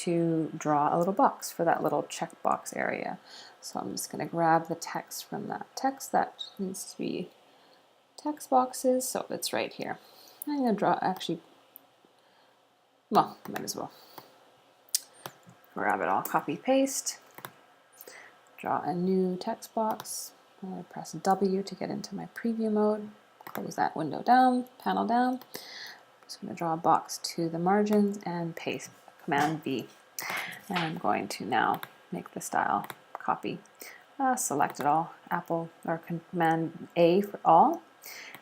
to draw a little box for that little checkbox area. So I'm just going to grab the text from that text that needs to be text boxes. So it's right here. I'm going to draw, actually, well, might as well grab it all, copy paste, draw a new text box. I'm going to press W to get into my preview mode, close that window down, panel down. I'm just going to draw a box to the margins and paste, Command V. And I'm going to now make the style copy. Select it all, Apple or Command A for all,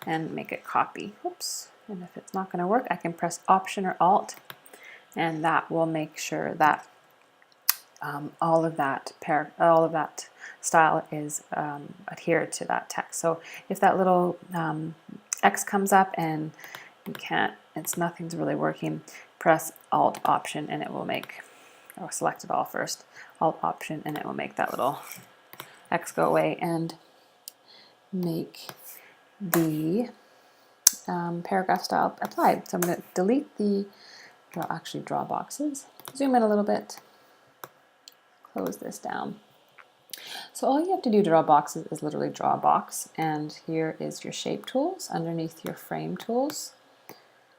and make it copy. Oops. And if it's not going to work, I can press Option or Alt, and that will make sure that all of that style is adhered to that text. So if that little X comes up and you can't, nothing's really working, press Alt Option and it will make, or select it all first, Alt Option, and it will make that little X go away and make the paragraph style applied. So I'm going to delete the draw boxes, zoom in a little bit, close this down. So all you have to do to draw boxes is literally draw a box, and here is your shape tools underneath your frame tools.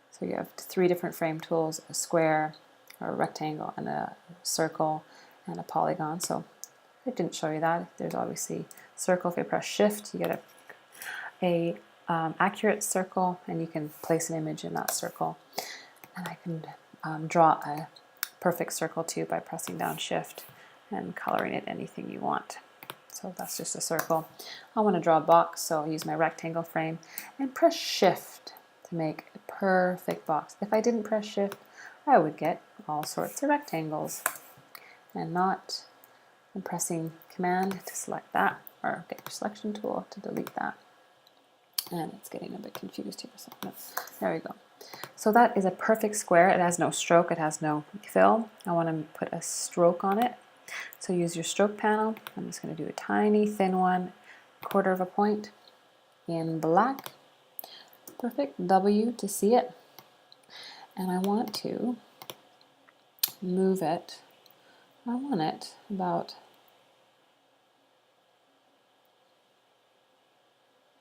So you have 3 different frame tools: a square, or a rectangle, and a circle, and a polygon. So I didn't show you that. There's obviously circle. If you press Shift, you get a accurate circle, and you can place an image in that circle. And I can draw a perfect circle too by pressing down Shift and coloring it anything you want. So that's just a circle. I want to draw a box, so I'll use my rectangle frame and press Shift to make a perfect box. If I didn't press Shift, I would get all sorts of rectangles, and not. I'm pressing Command to select that, or get your selection tool to delete that. And it's getting a bit confused here. So there we go. So that is a perfect square. It has no stroke, it has no fill. I want to put a stroke on it. So use your stroke panel. I'm just going to do a tiny thin one, 1/4 of a point in black. Perfect. W to see it. And I want to move it. I want it about,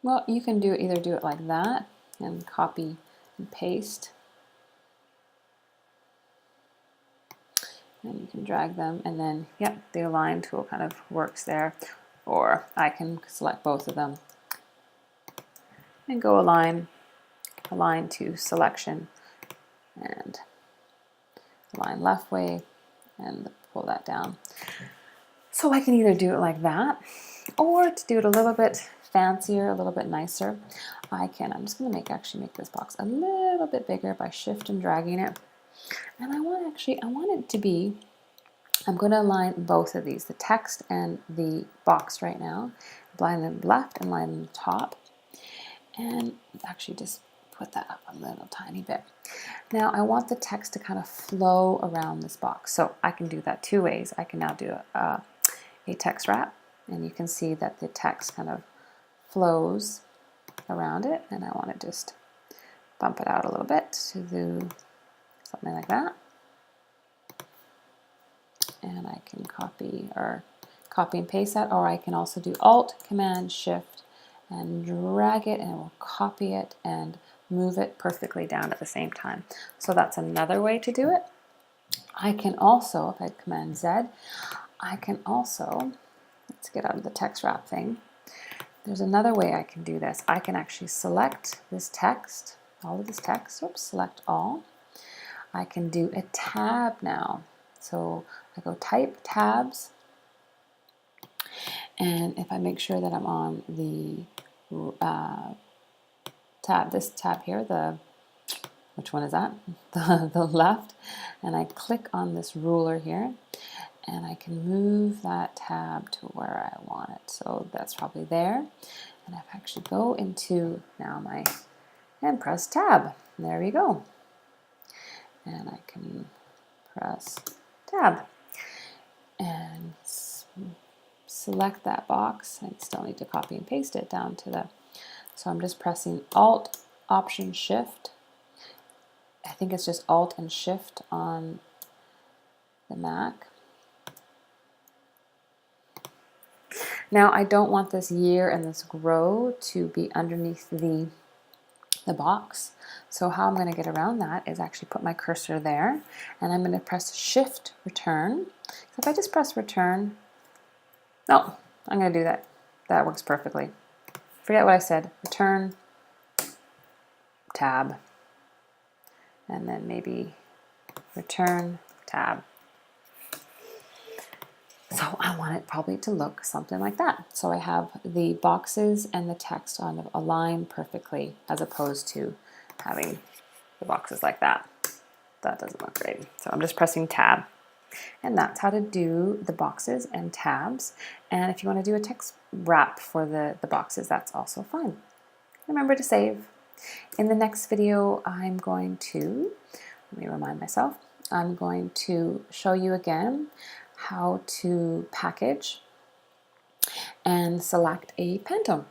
well, you can either do it like that and copy and paste, and you can drag them, and then yep, the align tool kind of works there, or I can select both of them and go align to selection, and align left way and pull that down. So I can either do it like that, or to do it a little bit fancier, a little bit nicer, I'm just going to actually make this box a little bit bigger by Shift and dragging it. And I want it to be, I'm going to align both of these, the text and the box right now. Align them left and align them top. And actually just put that up a little tiny bit. Now I want the text to kind of flow around this box. So I can do that 2 ways. I can now do a text wrap, and you can see that the text kind of flows around it, and I want to just bump it out a little bit to do something like that. And I can copy and paste that, or I can also do Alt, Command, Shift, and drag it, and it will copy it and move it perfectly down at the same time. So that's another way to do it. I can also, if I Command Z, I can also, let's get out of the text wrap thing. There's another way I can do this. I can actually select this text, all of this text, oops, select all. I can do a tab now. So I go Type, Tabs, and if I make sure that I'm on the this tab here, which one is that? The left, and I click on this ruler here, and I can move that tab to where I want it. So that's probably there. And I actually go into now and press Tab. And there we go. And I can press Tab and select that box. I still need to copy and paste it down to so I'm just pressing Alt, Option, Shift. I think it's just Alt and Shift on the MAC. Now I don't want this year and this grow to be underneath the box. So how I'm going to get around that is actually put my cursor there, and I'm going to press Shift Return. So if I just press Return, no, I'm going to do that. That works perfectly. Forget what I said. Return, Tab, and then maybe Return, Tab. So I want it probably to look something like that. So I have the boxes and the text on aligned perfectly, as opposed to having the boxes like that. That doesn't look great. So I'm just pressing Tab. And that's how to do the boxes and tabs. And if you want to do a text wrap for the boxes, that's also fine. Remember to save. In the next video, I'm going to, let me remind myself, I'm going to show you again how to package and select a Pantone.